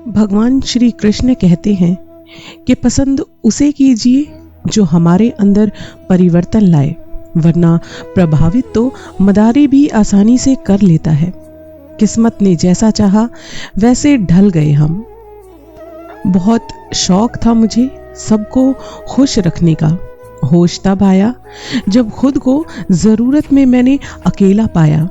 भगवान श्री कृष्ण कहते हैं कि पसंद उसे कीजिए जो हमारे अंदर परिवर्तन लाए, वरना प्रभावित तो मदारी भी आसानी से कर लेता है। किस्मत ने जैसा चाहा वैसे ढल गए हम। बहुत शौक था मुझे सबको खुश रखने का। होश तब आया जब खुद को जरूरत में मैंने अकेला पाया।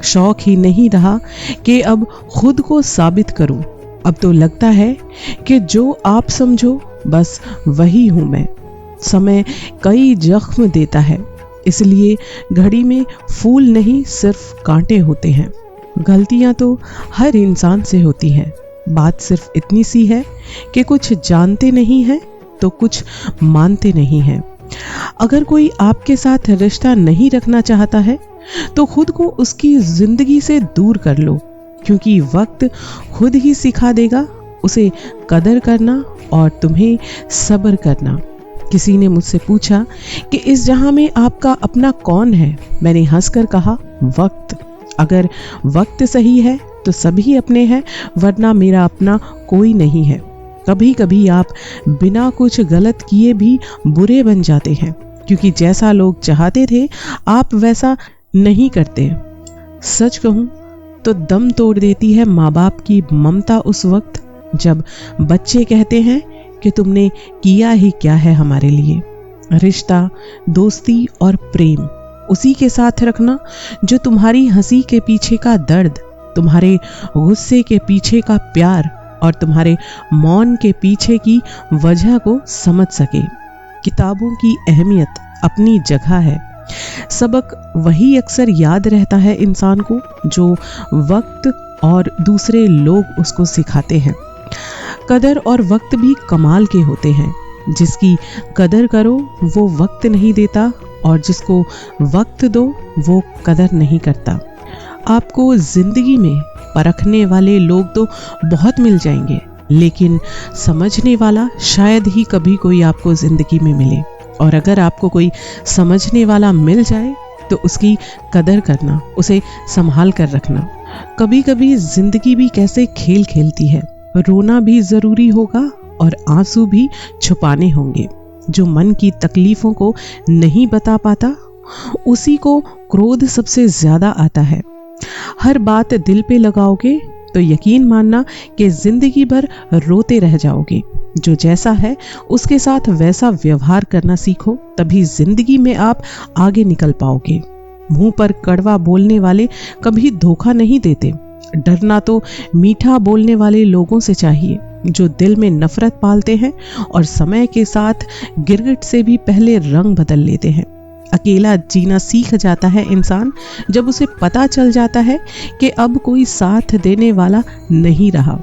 शौक ही नहीं रहा कि अब खुद को साबित करूं। अब तो लगता है कि जो आप समझो बस वही हूं मैं। समय कई जख्म देता है, इसलिए घड़ी में फूल नहीं सिर्फ कांटे होते हैं। गलतियां तो हर इंसान से होती हैं। बात सिर्फ इतनी सी है कि कुछ जानते नहीं हैं तो कुछ मानते नहीं हैं। अगर कोई आपके साथ रिश्ता नहीं रखना चाहता है तो खुद को उसकी जिंदगी से दूर कर लो, क्योंकि वक्त खुद ही सिखा देगा उसे कदर करना और तुम्हें सब्र करना। किसी ने मुझसे पूछा कि इस जहां में आपका अपना कौन है। मैंने हंसकर कहा, वक्त। अगर वक्त सही है तो सभी अपने हैं, वरना मेरा अपना कोई नहीं है। कभी कभी आप बिना कुछ गलत किए भी बुरे बन जाते हैं, क्योंकि जैसा लोग चाहते थे आप वैसा नहीं करते। सच कहूं तो दम तोड़ देती है माँ बाप की ममता उस वक्त जब बच्चे कहते हैं कि तुमने किया ही क्या है हमारे लिए। रिश्ता, दोस्ती और प्रेम उसी के साथ रखना जो तुम्हारी हंसी के पीछे का दर्द, तुम्हारे गुस्से के पीछे का प्यार और तुम्हारे मौन के पीछे की वजह को समझ सके। किताबों की अहमियत अपनी जगह है। सबक वही अक्सर याद रहता है इंसान को जो वक्त और दूसरे लोग उसको सिखाते हैं। कदर और वक्त भी कमाल के होते हैं। जिसकी कदर करो वो वक्त नहीं देता, और जिसको वक्त दो वो कदर नहीं करता। आपको जिंदगी में परखने वाले लोग तो बहुत मिल जाएंगे, लेकिन समझने वाला शायद ही कभी कोई आपको जिंदगी में मिले। और अगर आपको कोई समझने वाला मिल जाए तो उसकी कदर करना, उसे संभाल कर रखना। कभी कभी जिंदगी भी कैसे खेल खेलती है। रोना भी जरूरी होगा और आंसू भी छुपाने होंगे। जो मन की तकलीफों को नहीं बता पाता उसी को क्रोध सबसे ज्यादा आता है। हर बात दिल पे लगाओगे तो यकीन मानना कि जिंदगी भर रोते रह जाओगे। जो जैसा है उसके साथ वैसा व्यवहार करना सीखो, तभी जिंदगी में आप आगे निकल पाओगे। मुंह पर कड़वा बोलने वाले कभी धोखा नहीं देते। डरना तो मीठा बोलने वाले लोगों से चाहिए जो दिल में नफरत पालते हैं और समय के साथ गिरगिट से भी पहले रंग बदल लेते हैं। अकेला जीना सीख जाता है इंसान जब उसे पता चल जाता है कि अब कोई साथ देने वाला नहीं रहा।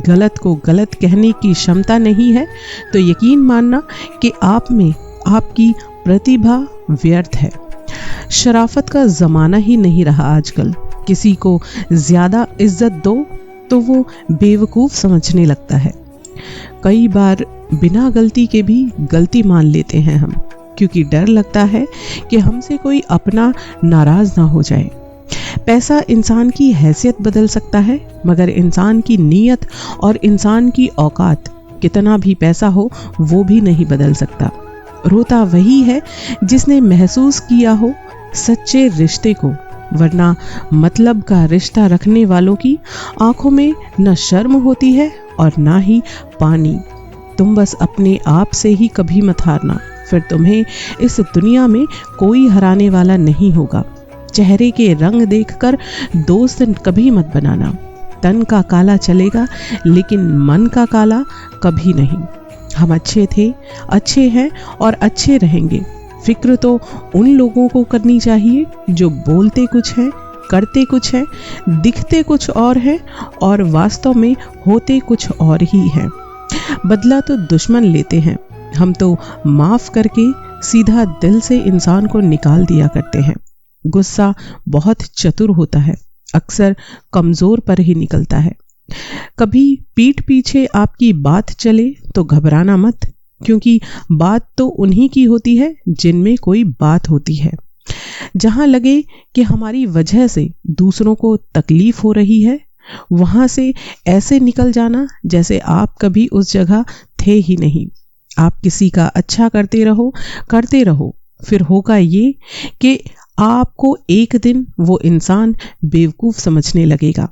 गलत को गलत कहने की क्षमता नहीं है तो यकीन मानना कि आप में आपकी प्रतिभा व्यर्थ है। शराफत का जमाना ही नहीं रहा आजकल। किसी को ज्यादा इज्जत दो तो वो बेवकूफ समझने लगता है। कई बार बिना गलती के भी गलती मान लेते हैं हम, क्योंकि डर लगता है कि हमसे कोई अपना नाराज ना हो जाए। पैसा इंसान की हैसियत बदल सकता है, मगर इंसान की नीयत और इंसान की औकात कितना भी पैसा हो वो भी नहीं बदल सकता। रोता वही है जिसने महसूस किया हो सच्चे रिश्ते को, वरना मतलब का रिश्ता रखने वालों की आंखों में न शर्म होती है और ना ही पानी। तुम बस अपने आप से ही कभी मत हारना, फिर तुम्हें इस दुनिया में कोई हराने वाला नहीं होगा। चेहरे के रंग देखकर दोस्त कभी मत बनाना। तन का काला चलेगा लेकिन मन का काला कभी नहीं। हम अच्छे थे, अच्छे हैं और अच्छे रहेंगे। फिक्र तो उन लोगों को करनी चाहिए जो बोलते कुछ हैं, करते कुछ हैं, दिखते कुछ और हैं और वास्तव में होते कुछ और ही हैं। बदला तो दुश्मन लेते हैं, हम तो माफ करके सीधा दिल से इंसान को निकाल दिया करते हैं। गुस्सा बहुत चतुर होता है, अक्सर कमजोर पर ही निकलता है। कभी पीठ पीछे आपकी बात चले तो घबराना मत, क्योंकि बात तो उन्हीं की होती है जिनमें कोई बात होती है। जहां लगे कि हमारी वजह से दूसरों को तकलीफ हो रही है वहां से ऐसे निकल जाना जैसे आप कभी उस जगह थे ही नहीं। आप किसी का अच्छा करते रहो, फिर होगा ये कि आपको एक दिन वो इंसान बेवकूफ समझने लगेगा।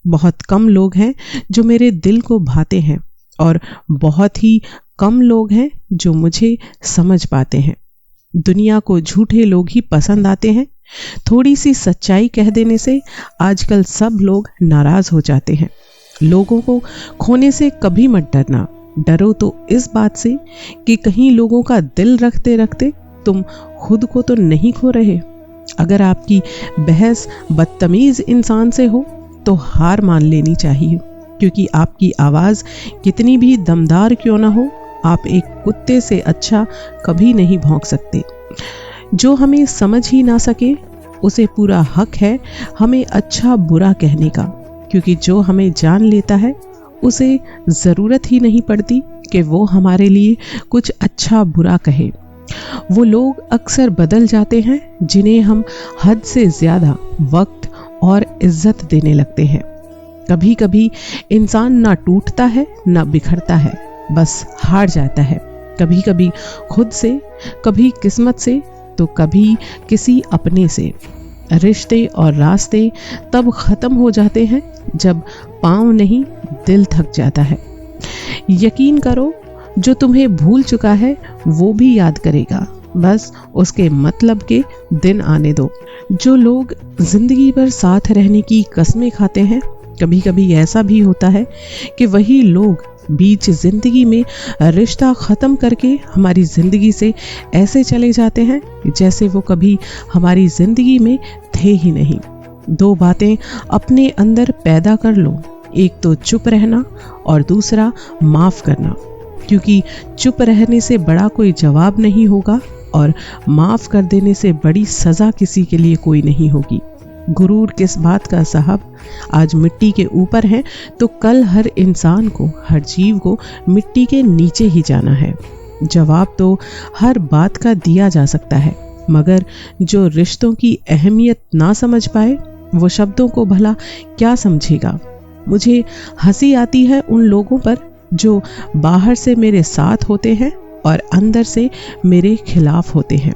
बहुत कम लोग हैं जो मेरे दिल को भाते हैं और बहुत ही कम लोग हैं जो मुझे समझ पाते हैं। दुनिया को झूठे लोग ही पसंद आते हैं। थोड़ी सी सच्चाई कह देने से आजकल सब लोग नाराज हो जाते हैं। लोगों को खोने से कभी मत डरना। डरो तो इस बात से कि कहीं लोगों का दिल रखते रखते तुम खुद को तो नहीं खो रहे। अगर आपकी बहस बदतमीज इंसान से हो तो हार मान लेनी चाहिए, क्योंकि आपकी आवाज कितनी भी दमदार क्यों ना हो, आप एक कुत्ते से अच्छा कभी नहीं भौंक सकते। जो हमें समझ ही ना सके उसे पूरा हक है हमें अच्छा बुरा कहने का, क्योंकि जो हमें जान लेता है उसे जरूरत ही नहीं पड़ती कि वो हमारे लिए कुछ अच्छा बुरा कहे। वो लोग अक्सर बदल जाते हैं जिन्हें हम हद से ज्यादा वक्त और इज्जत देने लगते हैं। कभी कभी इंसान ना टूटता है ना बिखरता है, बस हार जाता है। कभी कभी खुद से, कभी किस्मत से, तो कभी किसी अपने से। रिश्ते और रास्ते तब खत्म हो जाते हैं जब पांव नहीं दिल थक जाता है। यकीन करो, जो तुम्हें भूल चुका है वो भी याद करेगा, बस उसके मतलब के दिन आने दो। जो लोग जिंदगी भर साथ रहने की कस्में खाते हैं, कभी कभी ऐसा भी होता है कि वही लोग बीच जिंदगी में रिश्ता खत्म करके हमारी जिंदगी से ऐसे चले जाते हैं जैसे वो कभी हमारी जिंदगी में थे ही नहीं। दो बातें अपने अंदर पैदा कर लो, एक तो चुप रहना और दूसरा माफ करना, क्योंकि चुप रहने से बड़ा कोई जवाब नहीं होगा और माफ कर देने से बड़ी सजा किसी के लिए कोई नहीं होगी। गुरूर किस बात का साहब, आज मिट्टी के ऊपर है तो कल हर इंसान को, हर जीव को मिट्टी के नीचे ही जाना है। जवाब तो हर बात का दिया जा सकता है, मगर जो रिश्तों की अहमियत ना समझ पाए वो शब्दों को भला क्या समझेगा। मुझे हंसी आती है उन लोगों पर जो बाहर से मेरे साथ होते हैं और अंदर से मेरे खिलाफ होते हैं।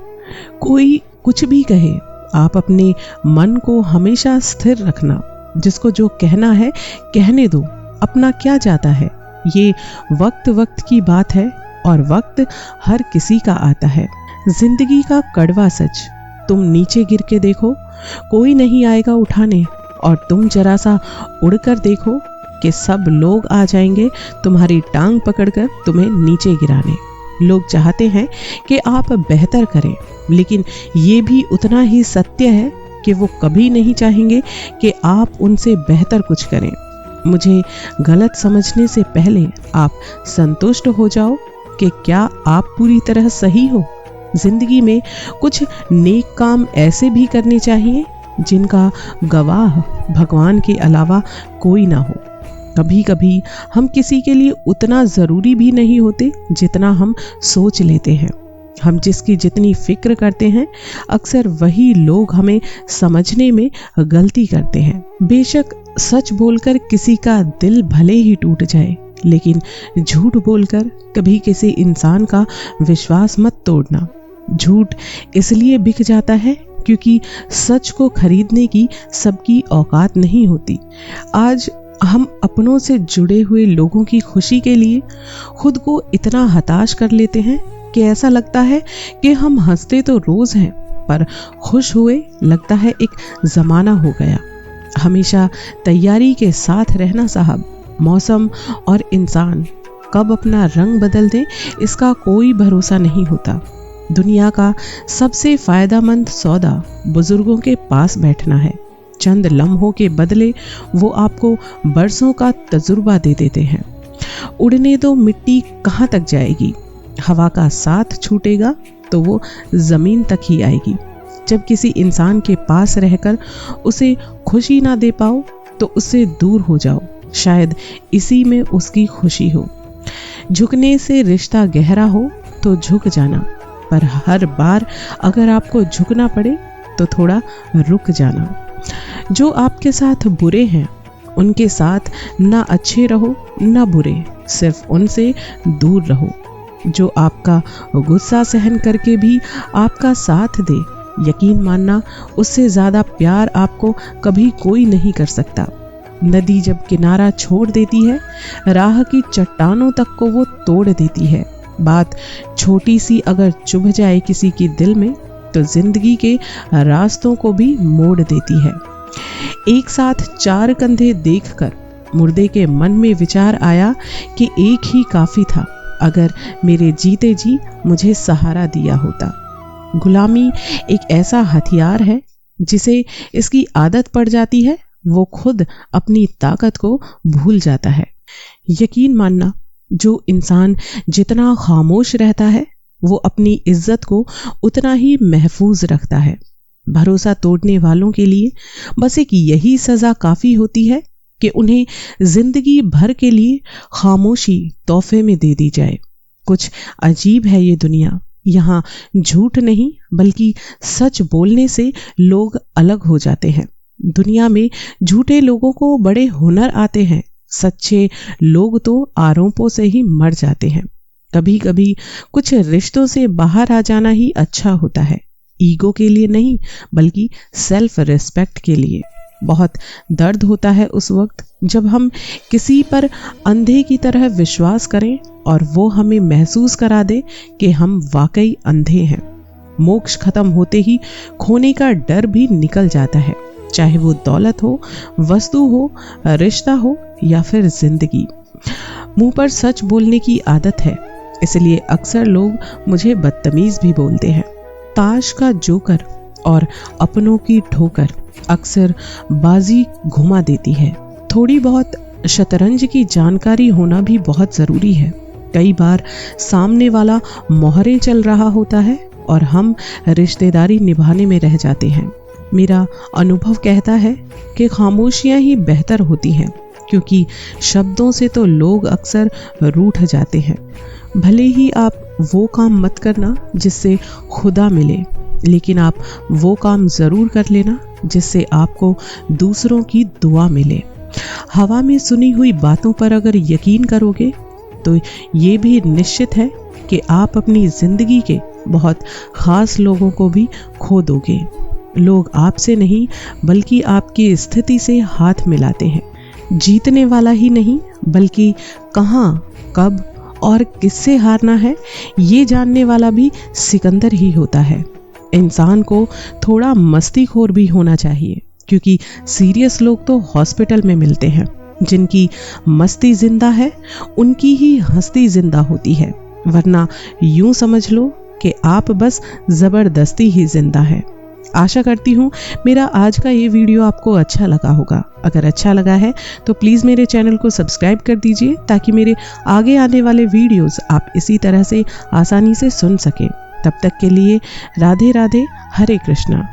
कोई कुछ भी कहे, आप अपने मन को हमेशा स्थिर रखना। जिसको जो कहना है कहने दो, अपना क्या जाता है। ये वक्त वक्त की बात है और वक्त हर किसी का आता है। जिंदगी का कड़वा सच, तुम नीचे गिर के देखो, कोई नहीं आएगा उठाने, और तुम जरा सा उड़कर देखो कि सब लोग आ जाएंगे तुम्हारी टांग पकड़कर तुम्हें नीचे गिराने। लोग चाहते हैं कि आप बेहतर करें, लेकिन ये भी उतना ही सत्य है कि वो कभी नहीं चाहेंगे कि आप उनसे बेहतर कुछ करें। मुझे गलत समझने से पहले आप संतुष्ट हो जाओ कि क्या आप पूरी तरह सही हो। जिंदगी में कुछ नेक काम ऐसे भी करने चाहिए जिनका गवाह भगवान के अलावा कोई ना हो। कभी कभी हम किसी के लिए उतना ज़रूरी भी नहीं होते जितना हम सोच लेते हैं। हम जिसकी जितनी फिक्र करते हैं, अक्सर वही लोग हमें समझने में गलती करते हैं। बेशक सच बोलकर किसी का दिल भले ही टूट जाए, लेकिन झूठ बोलकर कभी किसी इंसान का विश्वास मत तोड़ना। झूठ इसलिए बिक जाता है क्योंकि सच को खरीदने की सबकी औकात नहीं होती। आज हम अपनों से जुड़े हुए लोगों की खुशी के लिए खुद को इतना हताश कर लेते हैं कि ऐसा लगता है कि हम हंसते तो रोज हैं, पर खुश हुए लगता है एक जमाना हो गया। हमेशा तैयारी के साथ रहना साहब। मौसम और इंसान कब अपना रंग बदल दे इसका कोई भरोसा नहीं होता। दुनिया का सबसे फायदेमंद सौदा बुजुर्गों के पास बैठना है। चंद लम्हों के बदले वो आपको बरसों का तजुर्बा दे देते हैं। उड़ने दो, मिट्टी कहाँ तक जाएगी। हवा का साथ छूटेगा तो वो जमीन तक ही आएगी। जब किसी इंसान के पास रहकर उसे खुशी ना दे पाओ तो उससे दूर हो जाओ, शायद इसी में उसकी खुशी हो। झुकने से रिश्ता गहरा हो तो झुक जाना, पर हर बार अगर आपको झुकना पड़े तो थोड़ा रुक जाना। जो आपके साथ बुरे हैं उनके साथ ना अच्छे रहो ना बुरे, सिर्फ उनसे दूर रहो। जो आपका गुस्सा सहन करके भी आपका साथ दे, यकीन मानना उससे ज्यादा प्यार आपको कभी कोई नहीं कर सकता। नदी जब किनारा छोड़ देती है, राह की चट्टानों तक को वो तोड़ देती है। बात छोटी सी अगर चुभ जाए किसी के दिल में, तो जिंदगी के रास्तों को भी मोड़ देती है। एक साथ 4 कंधे देखकर मुर्दे के मन में विचार आया कि एक ही काफी था, अगर मेरे जीते जी मुझे सहारा दिया होता। गुलामी एक ऐसा हथियार है जिसे इसकी आदत पड़ जाती है, वो खुद अपनी ताकत को भूल जाता है। यकीन मानना, जो इंसान जितना खामोश रहता है, वो अपनी इज्जत को उतना ही महफूज रखता है। भरोसा तोड़ने वालों के लिए बस एक यही सजा काफी होती है कि उन्हें जिंदगी भर के लिए खामोशी तोहफे में दे दी जाए। कुछ अजीब है ये दुनिया। यहाँ झूठ नहीं बल्कि सच बोलने से लोग अलग हो जाते हैं। दुनिया में झूठे लोगों को बड़े हुनर आते हैं, सच्चे लोग तो आरोपों से ही मर जाते हैं। कभी कभी कुछ रिश्तों से बाहर आ जाना ही अच्छा होता है, ईगो के लिए नहीं बल्कि सेल्फ रिस्पेक्ट के लिए। बहुत दर्द होता है उस वक्त जब हम किसी पर अंधे की तरह विश्वास करें और वो हमें महसूस करा दे कि हम वाकई अंधे हैं। मोक्ष खत्म होते ही खोने का डर भी निकल जाता है, चाहे वो दौलत हो, वस्तु हो, रिश्ता हो या फिर जिंदगी। मुंह पर सच बोलने की आदत है, इसलिए अक्सर लोग मुझे बदतमीज भी बोलते हैं। ताश का जोकर और अपनों की ठोकर अक्सर बाजी घुमा देती है। थोड़ी बहुत शतरंज की जानकारी होना भी बहुत जरूरी है। कई बार सामने वाला मोहरे चल रहा होता है और हम रिश्तेदारी निभाने में रह जाते हैं। मेरा अनुभव कहता है कि खामोशियां ही बेहतर होती हैं, क्योंकि शब्दों से तो लोग अक्सर रूठ जाते हैं। भले ही आप वो काम मत करना जिससे खुदा मिले, लेकिन आप वो काम जरूर कर लेना जिससे आपको दूसरों की दुआ मिले। हवा में सुनी हुई बातों पर अगर यकीन करोगे तो ये भी निश्चित है कि आप अपनी जिंदगी के बहुत खास लोगों को भी खो दोगे। लोग आपसे नहीं बल्कि आपकी स्थिति से हाथ मिलाते हैं। जीतने वाला ही नहीं बल्कि कहाँ, कब और किससे हारना है ये जानने वाला भी सिकंदर ही होता है। इंसान को थोड़ा मस्तीखोर भी होना चाहिए, क्योंकि सीरियस लोग तो हॉस्पिटल में मिलते हैं। जिनकी मस्ती जिंदा है उनकी ही हंसती जिंदा होती है, वरना यूं समझ लो कि आप बस जबरदस्ती ही जिंदा है। आशा करती हूँ मेरा आज का ये वीडियो आपको अच्छा लगा होगा। अगर अच्छा लगा है तो प्लीज़ मेरे चैनल को सब्सक्राइब कर दीजिए, ताकि मेरे आगे आने वाले वीडियोस आप इसी तरह से आसानी से सुन सकें। तब तक के लिए राधे राधे, हरे कृष्णा।